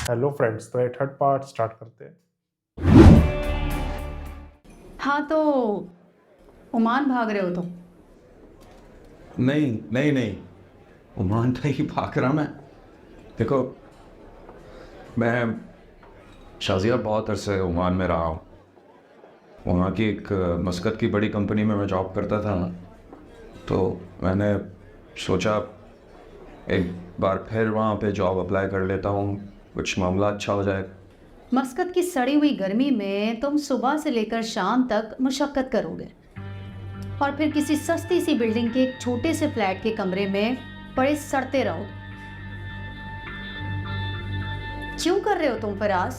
Hello friends, तो ये third part start करते हैं। हाँ तो ओमान भाग रहे हो तुम? नहीं नहीं नहीं, ओमान नहीं भाग रहा मैं। देखो, मैं शाजिया बहुत अरसे ओमान में रहा हूँ। वहाँ की एक मस्कत की बड़ी कंपनी में मैं जॉब करता था। तो मैंने सोचा एक बार फिर वहाँ पे जॉब अप्लाई कर लेता हूँ, कुछ मामला अच्छा हो जाए। मस्कत की सड़ी हुई गर्मी में तुम सुबह से लेकर शाम तक मुशक्कत करोगे और फिर किसी सस्ती सी बिल्डिंग के एक छोटे से फ्लैट के कमरे में पड़े सड़ते रहो। क्यों कर रहे हो तुम फराज?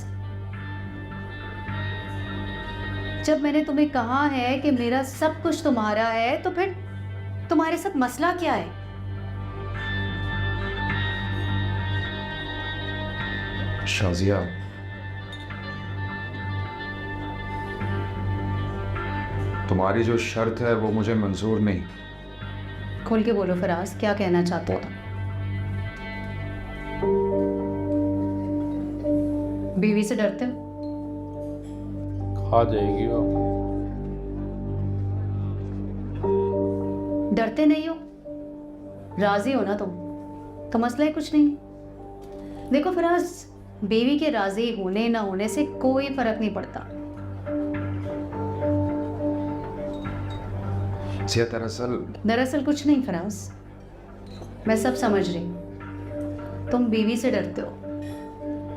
जब मैंने तुम्हें कहा है कि मेरा सब कुछ तुम्हारा है, तो फिर तुम्हारे साथ मसला क्या है? शाजिया, तुम्हारी जो शर्त है वो मुझे मंजूर नहीं। खोल के बोलो फराज, क्या कहना चाहते हो तुम? बीवी से डरते हो? खा जाएगी वो। डरते नहीं हो? राजी हो ना तुम? तो मसला है कुछ नहीं। देखो फराज, बीवी के राजी होने ना होने से कोई फर्क नहीं पड़ता। दरअसल कुछ नहीं फराज, मैं सब समझ रही हूँ। तुम बीवी से डरते हो,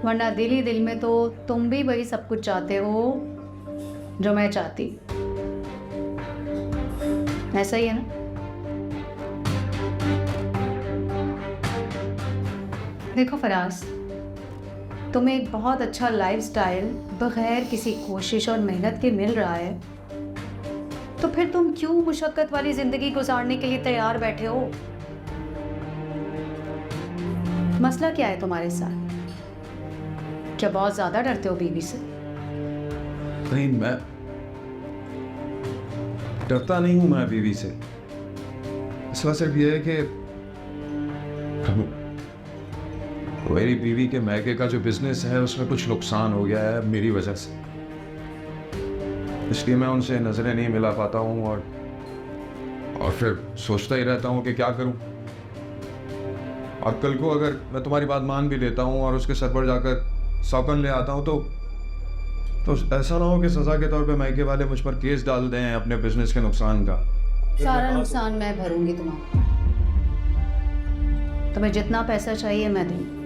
वरना दिल ही दिल में तो तुम भी वही सब कुछ चाहते हो जो मैं चाहती। ऐसा ही है ना? देखो फराज, तुम्हें एक बहुत अच्छा लाइफस्टाइल बगैर किसी कोशिश और मेहनत के मिल रहा है, तो फिर तुम क्यों मुशक्कत वाली जिंदगी गुजारने के लिए तैयार बैठे हो? मसला क्या है तुम्हारे साथ? क्या बहुत ज्यादा डरते हो बीवी से? नहीं, मैं डरता नहीं हूँ मैं बीवी से। मसला सिर्फ ये है कि मेरी बीवी के मैके का जो बिजनेस है उसमें कुछ नुकसान हो गया है मेरी वजह से। इसलिए मैं उनसे नजरें नहीं मिला पाता हूँ और फिर सोचता ही रहता हूँ कि क्या करूँ। और कल को अगर मैं तुम्हारी बात मान भी लेता हूँ और उसके सर पर जाकर सौकन ले आता हूँ, तो ऐसा ना हो कि सजा के तौर पे मायके वाले मुझ पर केस डाल दें अपने बिजनेस के नुकसान का। सारा नुकसान मैं भरूंगी तुम्हारा। तुम्हें जितना पैसा चाहिए मैं दूंगी।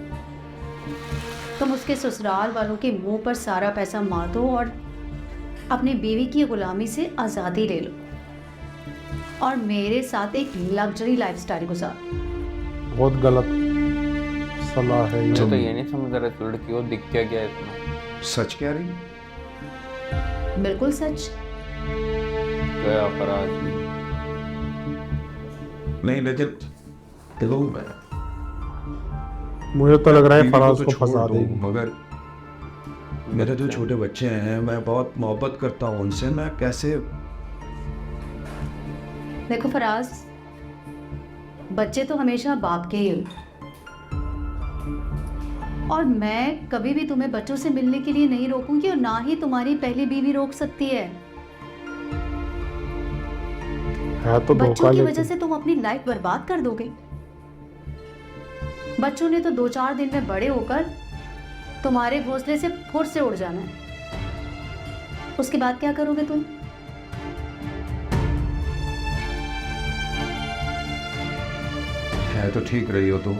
तुम उसके ससुराल वालों के मुंह पर सारा पैसा मार दो और अपनी बीवी की गुलामी से आज़ादी ले लो और मेरे साथ एक लग्जरी लाइफस्टाइल गुजारो। बहुत गलत सलाह है ये। मुझे तो ये नहीं समझ आ रहा है लड़की को दिख क्या गया इतना। सच कह रही? बिल्कुल सच। गया फराज। नहीं, लेकिन देखो, मुझे तो लग रहा है बीवी फराज तो को छोड़ फंसा दो, देगी। मगर मेरे जो छोटे बच्चे हैं, मैं बहुत मोहब्बत करता हूँ उनसे। मैं कैसे? देखो फराज, बच्चे तो हमेशा बाप के ही होते, और मैं कभी भी तुम्हें बच्चों से मिलने के लिए नहीं रोकूंगी और ना ही तुम्हारी पहली बीवी रोक सकती है। तो बच्चों धोखा की वजह लेके। से तुम अपनी लाइफ बर्बाद कर दोगे। बच्चों ने तो 2-4 दिन में बड़े होकर तुम्हारे घोंसले से फुर से उड़ जाना है। उसके बाद क्या करोगे तुम? है तो ठीक रही हो तुम।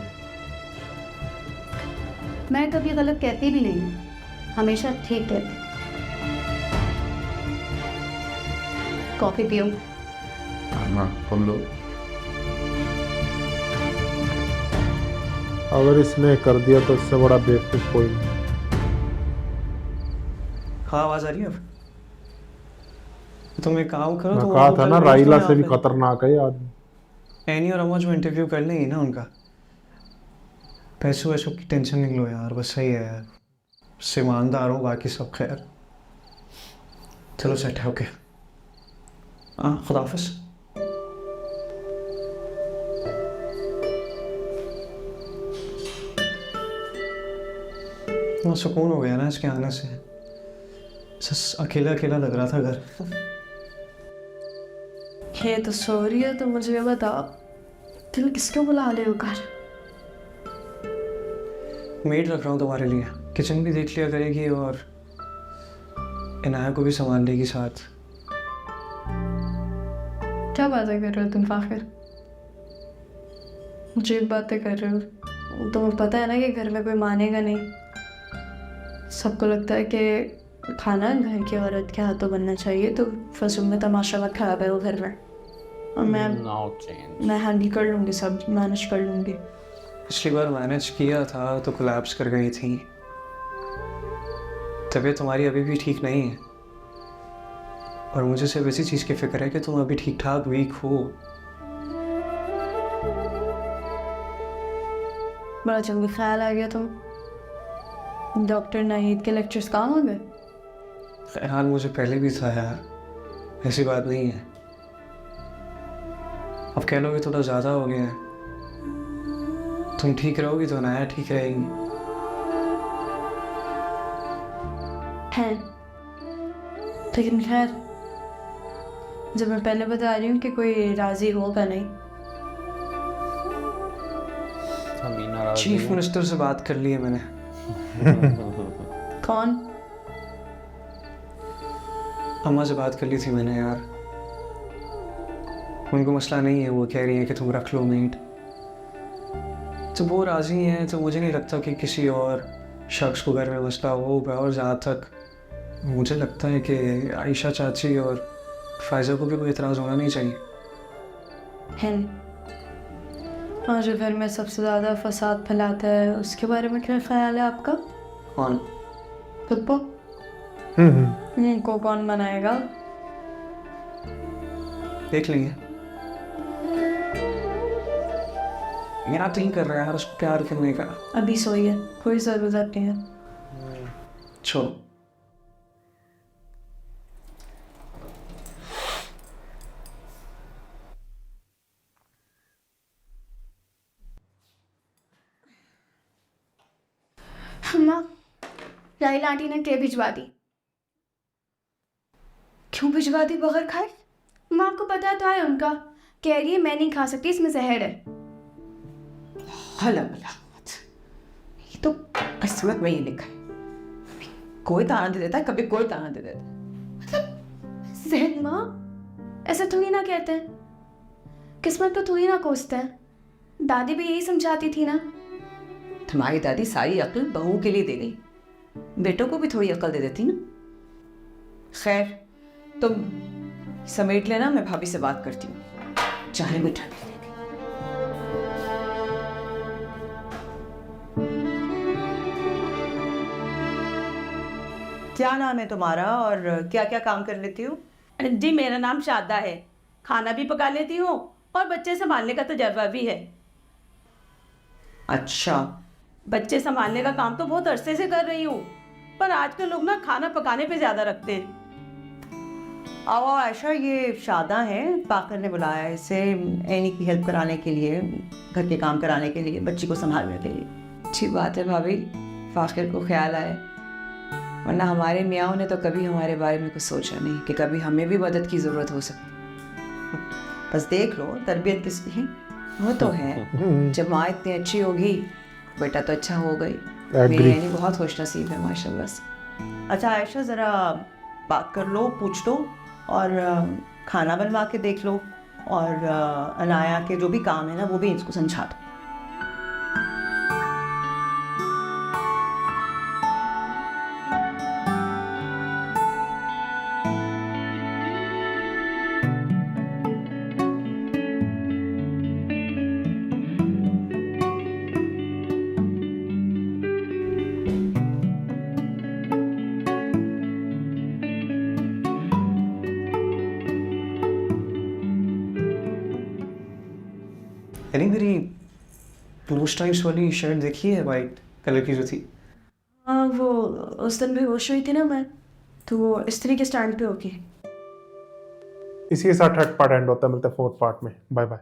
मैं कभी गलत कहती भी नहीं, हमेशा ठीक कहती। कॉफी पियो। हाँ, तुम लोग अगर इसने कर दिया तो इससे बड़ा बेवकूफ कोई नहीं। हाँ, आवाज आ रही है अब? तुम एक काम करो, मैं तुम कहा उनको था कल ना, भेज दो राइला यहाँ से भी पे। खतरनाक है ये आदमी। एनी और अमोज में इंटरव्यू कर लेंगी ना उनका। पैसों वैसों की टेंशन नहीं लो यार, बस सही है यार। उससे ईमानदार हो, बाकी सब खैर। चलो सेट है, ओके। हाँ, खुदा हाफिज़। इतना सुकून हो गया ना इसके आने से, बस अकेला अकेला लग रहा था घर। ये तो सो रही है, तो मुझे ये बताओ तुम किसको बुला रहे हो घर? मेड रख रहा हूँ तुम्हारे लिए, किचन भी देख लिया करेगी और इनाया को भी संभाल लेगी साथ। क्या बातें कर रहे हो तुम फाखिर? मुझे बातें कर रहे हो? तुम्हें पता है ना कि घर में कोई मानेगा नहीं। सबको लगता है कि खाना घर की औरत के हाथों बनना चाहिए, तो फसुल में तमाशा मत खराब है वो घर में। और Now change. मैं हैंडल कर लूँगी, सब मैनेज कर लूँगी। पिछली बार मैनेज किया था तो कोलैप्स कर गई थी। तबीयत तुम्हारी अभी भी ठीक नहीं है और मुझे सिर्फ इसी चीज़ की फिक्र है कि तुम अभी ठीक ठाक वीक हो। बड़ा जल्दी ख्याल आ गया तुम। डॉक्टर नाहिद के लेक्चर्स कहाँ हो गए? ख्याल मुझे पहले भी था यार, ऐसी बात नहीं है। अब कह लो कि थोड़ा ज़्यादा हो गया है। तुम ठीक रहोगी तो अनाया ठीक रहेगी। है, लेकिन खैर जब मैं पहले बता रही हूँ कि कोई राजी होगा नहीं। अभी नाराज चीफ है। मिनिस्टर से बात कर ली है मैंने। कौन? अम्मा से बात कर ली थी मैंने यार। उनको मसला नहीं है, वो कह रही है कि तुम रख लो मेड। तो वो राजी हैं तो मुझे नहीं लगता कि किसी और शख्स को घर में मसला होगा। और जहाँ तक मुझे लगता है कि आयशा चाची और फायजा को भी कोई एतराज़ होना नहीं चाहिए। है, और जो घर में सबसे ज़्यादा फसाद फैलाता है उसके बारे में क्या ख्याल है आपका? कौन? पप्पा को कौन मनाएगा? देख लेंगे। याद नहीं कर रहा है यार उसको प्यार करने का। अभी सोई है, कोई ज़रूरत नहीं है। छोड़ो। अम्मा, राहिल आंटी ने ट्रे भिजवा दी। क्यों भिजवा दी बगैर खाए? माँ को पता तो है उनका, कह रही है मैं नहीं खा सकती, इसमें जहर है। हला भला मत। ये तो किस्मत में ही लिखा है। कभी कोई ताना दे देता है, कभी कोई ताना दे देता है। जहर माँ, ऐसा थोड़ी ना कहते हैं, किस्मत को थोड़ी ना कोसते हैं। दादी भी यही समझाती थी ना। तुम्हारी दादी सारी अक्ल बहू के लिए दे गई, बेटों को भी थोड़ी अक्ल दे देती ना। खैर तुम समेट लेना, मैं भाभी से बात करती हूँ, चाहे मीठा दे देगी। क्या नाम है तुम्हारा और क्या क्या काम कर लेती हो? जी मेरा नाम शादा है, खाना भी पका लेती हूँ और बच्चे संभालने का तजर्बा भी है। अच्छा, बच्चे संभालने का काम तो बहुत अरसे से कर रही हूँ, पर आजकल लोग ना खाना पकाने पे ज़्यादा रखते हैं। आओ आयशा, ये शादा है, पाकर ने बुलाया है इसे एनी की हेल्प कराने के लिए, घर के काम कराने के लिए, बच्ची को संभालने के लिए। अच्छी बात है भाभी, फाखिर को ख्याल आए, वरना हमारे मियाँ ने तो कभी हमारे बारे में कुछ सोचा नहीं कि कभी हमें भी मदद की ज़रूरत हो सकती। बस देख लो तरबियत किसकी है, वो तो है। जब माँ इतनी अच्छी होगी, बेटा तो अच्छा हो गई। मेरी यानी बहुत खुश नसीब है माशाल्लाह से। अच्छा आयशा, ज़रा बात कर लो, पूछ लो और खाना बनवा के देख लो, और अनाया के जो भी काम है ना वो भी इसको समझा दो। यानी मेरी ब्लू स्ट्राइप्स वाली शर्ट देखी है, वाइट कलर की जो थी? हाँ, वो उस दिन भी होश हुई थी ना मैं, तो वो इस्त्री के स्टैंड पे होगी। इसी के साथ थर्ड पार्ट एंड होता है, मिलता है फोर्थ पार्ट में। Bye bye.